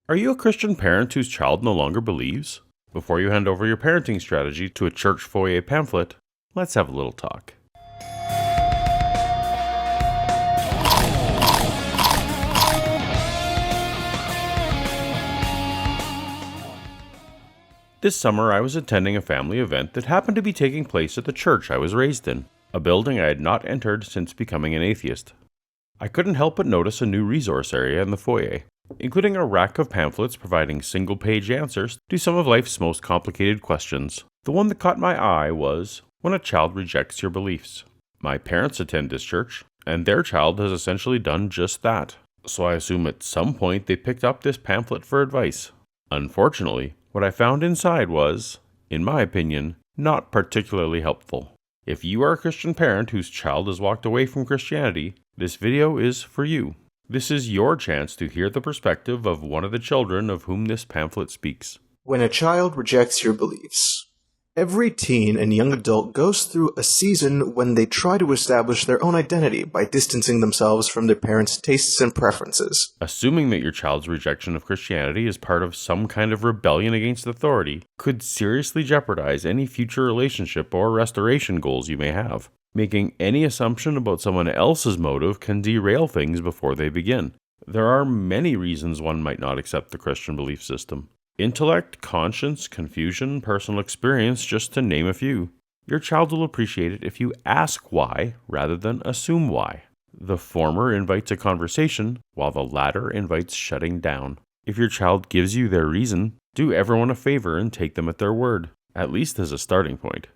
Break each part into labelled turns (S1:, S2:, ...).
S1: Are you a Christian parent whose child no longer believes? Before you hand over your parenting strategy to a church foyer pamphlet, let's have a little talk. This summer, I was attending a family event that happened to be taking place at the church I was raised in, a building I had not entered since becoming an atheist. I couldn't help but notice a new resource area in the foyer, including a rack of pamphlets providing single-page answers to some of life's most complicated questions. The one that caught my eye was, when a child rejects your beliefs. My parents attend this church, and their child has essentially done just that. So I assume at some point they picked up this pamphlet for advice. Unfortunately, what I found inside was, in my opinion, not particularly helpful. If you are a Christian parent whose child has walked away from Christianity, this video is for you. This is your chance to hear the perspective of one of the children of whom this pamphlet speaks.
S2: When a child rejects your beliefs. Every teen and young adult goes through a season when they try to establish their own identity by distancing themselves from their parents' tastes and preferences.
S1: Assuming that your child's rejection of Christianity is part of some kind of rebellion against authority could seriously jeopardize any future relationship or restoration goals you may have. Making any assumption about someone else's motive can derail things before they begin. There are many reasons one might not accept the Christian belief system. Intellect, conscience, confusion, personal experience, just to name a few. Your child will appreciate it if you ask why rather than assume why. The former invites a conversation, while the latter invites shutting down. If your child gives you their reason, do everyone a favor and take them at their word, at least as a starting point.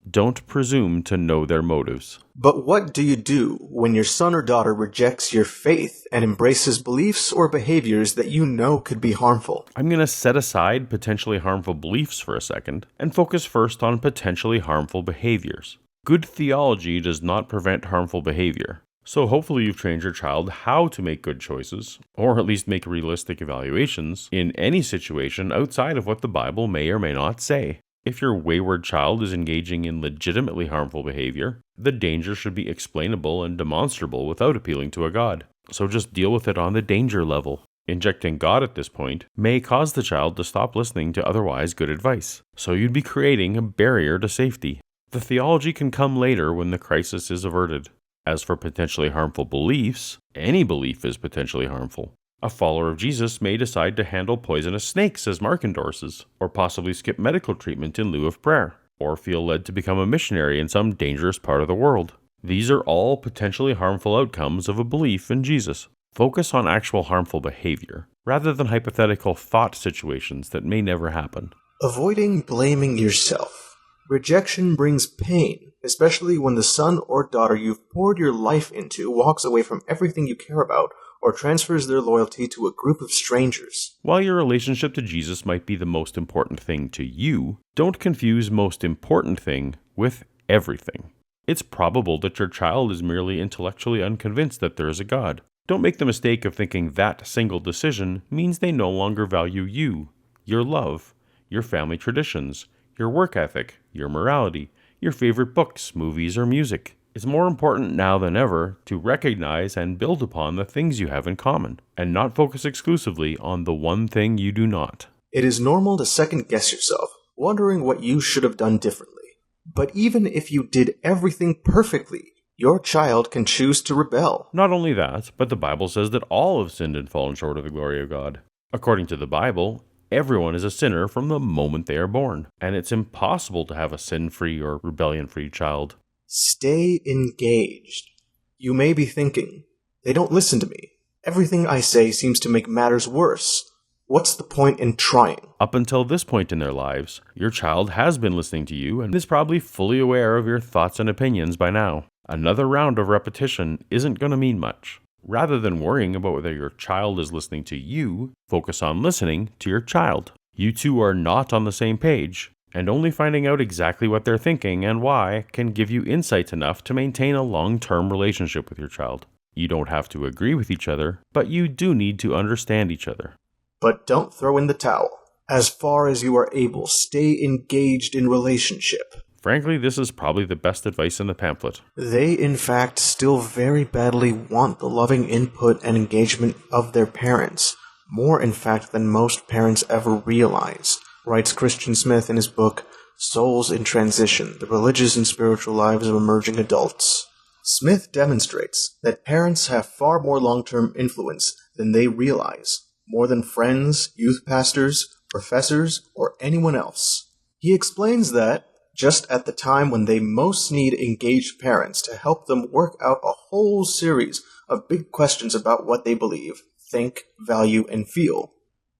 S1: Don't presume to know their motives.
S2: But what do you do when your son or daughter rejects your faith and embraces beliefs or behaviors that you know could be harmful?
S1: I'm going to set aside potentially harmful beliefs for a second and focus first on potentially harmful behaviors. Good theology does not prevent harmful behavior. So hopefully you've trained your child how to make good choices, or at least make realistic evaluations, in any situation outside of what the Bible may or may not say. If your wayward child is engaging in legitimately harmful behavior, the danger should be explainable and demonstrable without appealing to a God. So just deal with it on the danger level. Injecting God at this point may cause the child to stop listening to otherwise good advice. So you'd be creating a barrier to safety. The theology can come later when the crisis is averted. As for potentially harmful beliefs, any belief is potentially harmful. A follower of Jesus may decide to handle poisonous snakes as Mark endorses, or possibly skip medical treatment in lieu of prayer, or feel led to become a missionary in some dangerous part of the world. These are all potentially harmful outcomes of a belief in Jesus. Focus on actual harmful behavior, rather than hypothetical thought situations that may never happen.
S2: Avoiding blaming yourself. Rejection brings pain, especially when the son or daughter you've poured your life into walks away from everything you care about, or transfers their loyalty to a group of strangers.
S1: While your relationship to Jesus might be the most important thing to you, don't confuse most important thing with everything. It's probable that your child is merely intellectually unconvinced that there is a God. Don't make the mistake of thinking that single decision means they no longer value you, your love, your family traditions, your work ethic, your morality, your favorite books, movies, or music. It's more important now than ever to recognize and build upon the things you have in common, and not focus exclusively on the one thing you do not.
S2: It is normal to second-guess yourself, wondering what you should have done differently. But even if you did everything perfectly, your child can choose to rebel.
S1: Not only that, but the Bible says that all have sinned and fallen short of the glory of God. According to the Bible, everyone is a sinner from the moment they are born, and it's impossible to have a sin-free or rebellion-free child.
S2: Stay engaged. You may be thinking, they don't listen to me. Everything I say seems to make matters worse. What's the point in trying?
S1: Up until this point in their lives, your child has been listening to you and is probably fully aware of your thoughts and opinions by now. Another round of repetition isn't going to mean much. Rather than worrying about whether your child is listening to you, focus on listening to your child. You two are not on the same page, and only finding out exactly what they're thinking and why can give you insights enough to maintain a long-term relationship with your child. You don't have to agree with each other, but you do need to understand each other.
S2: But don't throw in the towel. As far as you are able, stay engaged in relationship.
S1: Frankly, this is probably the best advice in the pamphlet.
S2: They, in fact, still very badly want the loving input and engagement of their parents, more in fact than most parents ever realize, writes Christian Smith in his book, Souls in Transition, The Religious and Spiritual Lives of Emerging Adults. Smith demonstrates that parents have far more long-term influence than they realize, more than friends, youth pastors, professors, or anyone else. He explains that, just at the time when they most need engaged parents to help them work out a whole series of big questions about what they believe, think, value, and feel,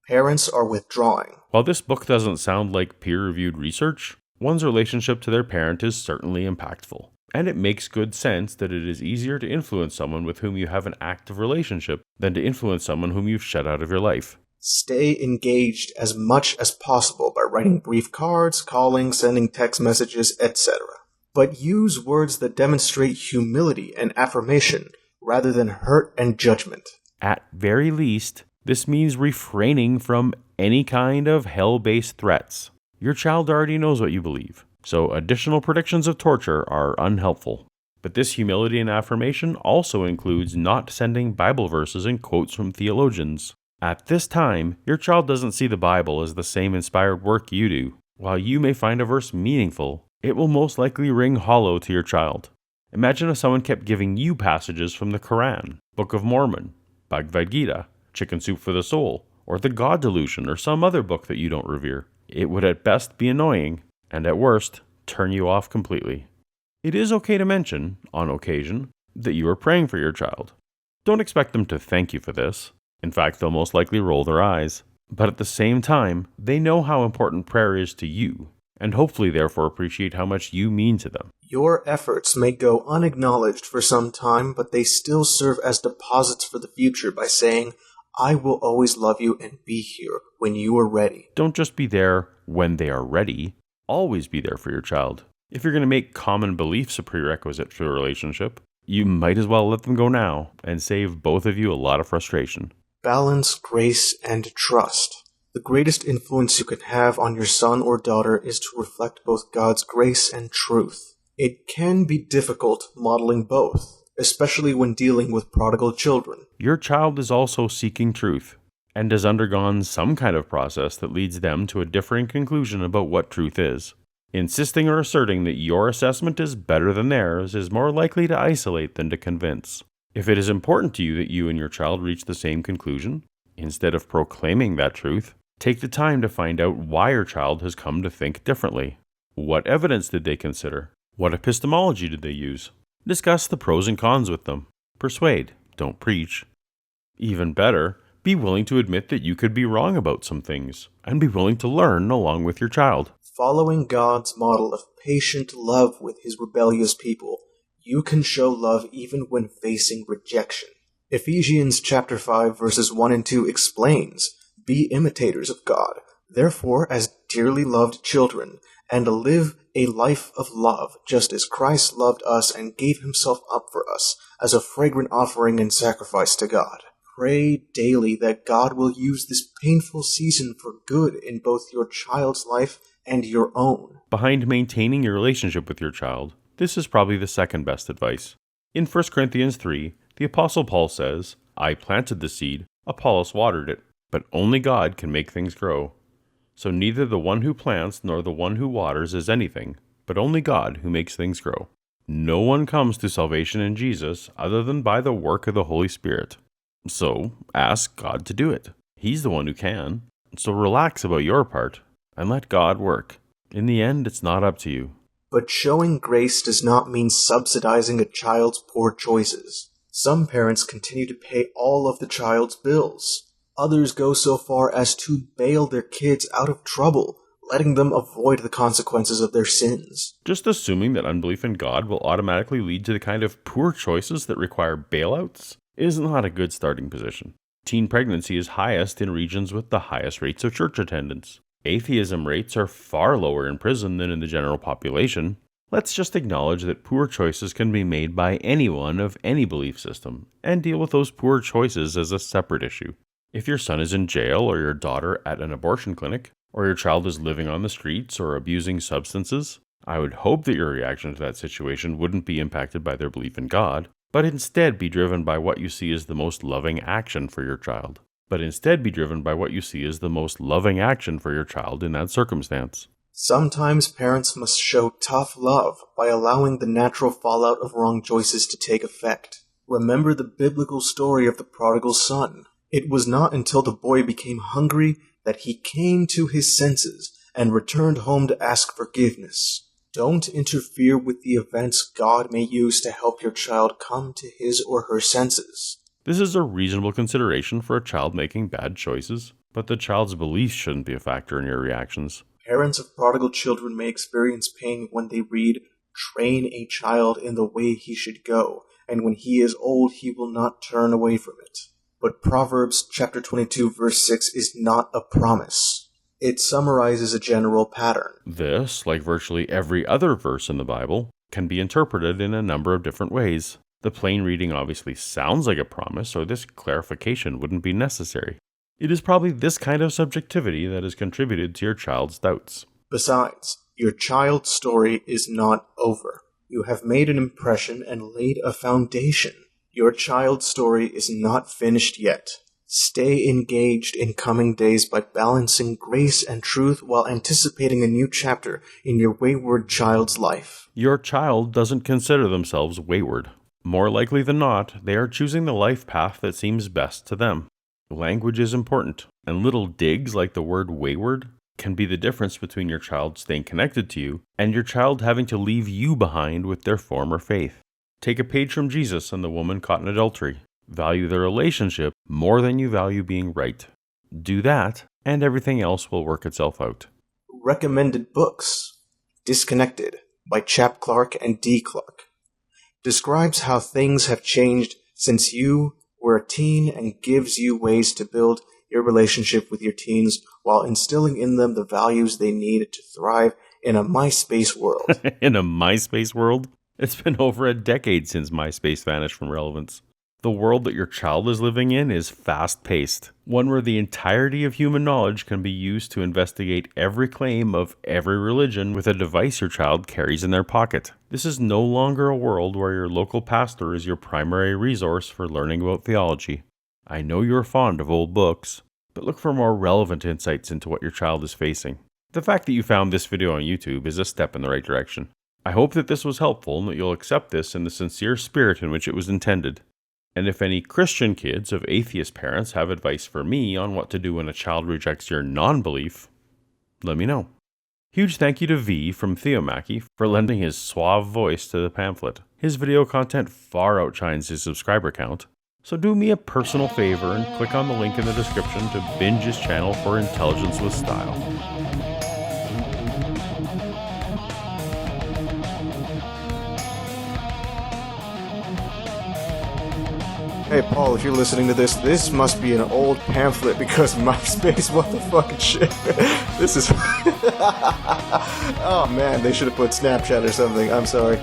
S2: parents are withdrawing.
S1: While this book doesn't sound like peer-reviewed research, one's relationship to their parent is certainly impactful. And it makes good sense that it is easier to influence someone with whom you have an active relationship than to influence someone whom you've shut out of your life.
S2: Stay engaged as much as possible by writing brief cards, calling, sending text messages, etc. But use words that demonstrate humility and affirmation rather than hurt and judgment.
S1: At very least, this means refraining from any kind of hell-based threats. Your child already knows what you believe, so additional predictions of torture are unhelpful. But this humility and affirmation also includes not sending Bible verses and quotes from theologians. At this time, your child doesn't see the Bible as the same inspired work you do. While you may find a verse meaningful, it will most likely ring hollow to your child. Imagine if someone kept giving you passages from the Quran, Book of Mormon, Bhagavad Gita, Chicken Soup for the Soul, or the God Delusion, or some other book that you don't revere. It would at best be annoying, and at worst, turn you off completely. It is okay to mention, on occasion, that you are praying for your child. Don't expect them to thank you for this. In fact, they'll most likely roll their eyes. But at the same time, they know how important prayer is to you, and hopefully therefore appreciate how much you mean to them.
S2: Your efforts may go unacknowledged for some time, but they still serve as deposits for the future by saying, I will always love you and be here when you are ready.
S1: Don't just be there when they are ready. Always be there for your child. If you're going to make common beliefs a prerequisite for a relationship, you might as well let them go now and save both of you a lot of frustration.
S2: Balance, grace, and trust. The greatest influence you can have on your son or daughter is to reflect both God's grace and truth. It can be difficult modeling both, especially when dealing with prodigal children.
S1: Your child is also seeking truth, and has undergone some kind of process that leads them to a differing conclusion about what truth is. Insisting or asserting that your assessment is better than theirs is more likely to isolate than to convince. If it is important to you that you and your child reach the same conclusion, instead of proclaiming that truth, take the time to find out why your child has come to think differently. What evidence did they consider? What epistemology did they use? Discuss the pros and cons with them. Persuade, don't preach. Even better, be willing to admit that you could be wrong about some things, and be willing to learn along with your child.
S2: Following God's model of patient love with his rebellious people, you can show love even when facing rejection. Ephesians chapter 5 verses 1 and 2 explains, Be imitators of God, therefore as dearly loved children, and live a life of love, just as Christ loved us and gave himself up for us, as a fragrant offering and sacrifice to God. Pray daily that God will use this painful season for good in both your child's life and your own.
S1: Behind maintaining your relationship with your child, this is probably the second best advice. In 1 Corinthians 3, the Apostle Paul says, I planted the seed, Apollos watered it, but only God can make things grow. So neither the one who plants nor the one who waters is anything, but only God who makes things grow. No one comes to salvation in Jesus other than by the work of the Holy Spirit. So ask God to do it. He's the one who can. So relax about your part and let God work. In the end, it's not up to you.
S2: But showing grace does not mean subsidizing a child's poor choices. Some parents continue to pay all of the child's bills. Others go so far as to bail their kids out of trouble, letting them avoid the consequences of their sins.
S1: Just assuming that unbelief in God will automatically lead to the kind of poor choices that require bailouts is not a good starting position. Teen pregnancy is highest in regions with the highest rates of church attendance. Atheism rates are far lower in prison than in the general population. Let's just acknowledge that poor choices can be made by anyone of any belief system, and deal with those poor choices as a separate issue. If your son is in jail, or your daughter at an abortion clinic, or your child is living on the streets or abusing substances, I would hope that your reaction to that situation wouldn't be impacted by their belief in God, but instead be driven by what you see as the most loving action for your child. but instead be driven by what you see as the most loving action for your child in that circumstance.
S2: Sometimes parents must show tough love by allowing the natural fallout of wrong choices to take effect. Remember the biblical story of the prodigal son. It was not until the boy became hungry that he came to his senses and returned home to ask forgiveness. Don't interfere with the events God may use to help your child come to his or her senses.
S1: This is a reasonable consideration for a child making bad choices, but the child's beliefs shouldn't be a factor in your reactions.
S2: Parents of prodigal children may experience pain when they read, "Train a child in the way he should go, and when he is old he will not turn away from it." But Proverbs chapter 22 verse 6 is not a promise. It summarizes a general pattern.
S1: This, like virtually every other verse in the Bible, can be interpreted in a number of different ways. The plain reading obviously sounds like a promise, or this clarification wouldn't be necessary. It is probably this kind of subjectivity that has contributed to your child's doubts.
S2: Besides, your child's story is not over. You have made an impression and laid a foundation. Your child's story is not finished yet. Stay engaged in coming days by balancing grace and truth while anticipating a new chapter in your wayward child's life.
S1: Your child doesn't consider themselves wayward. More likely than not, they are choosing the life path that seems best to them. Language is important, and little digs like the word wayward can be the difference between your child staying connected to you and your child having to leave you behind with their former faith. Take a page from Jesus and the woman caught in adultery. Value the relationship more than you value being right. Do that, and everything else will work itself out.
S2: Recommended books. Disconnected by Chap Clark and D. Clark. Describes how things have changed since you were a teen and gives you ways to build your relationship with your teens while instilling in them the values they need to thrive in a MySpace world.
S1: In a MySpace world? It's been over a decade since MySpace vanished from relevance. The world that your child is living in is fast-paced, one where the entirety of human knowledge can be used to investigate every claim of every religion with a device your child carries in their pocket. This is no longer a world where your local pastor is your primary resource for learning about theology. I know you're fond of old books, but look for more relevant insights into what your child is facing. The fact that you found this video on YouTube is a step in the right direction. I hope that this was helpful and that you'll accept this in the sincere spirit in which it was intended. And if any Christian kids of atheist parents have advice for me on what to do when a child rejects your non-belief, let me know. Huge thank you to V from Theomachy for lending his suave voice to the pamphlet. His video content far outshines his subscriber count, so do me a personal favor and click on the link in the description to binge his channel for intelligence with style.
S2: Hey Paul, if you're listening to this must be an old pamphlet because MySpace, what the fucking shit? This is... Oh man, they should have put Snapchat or something, I'm sorry.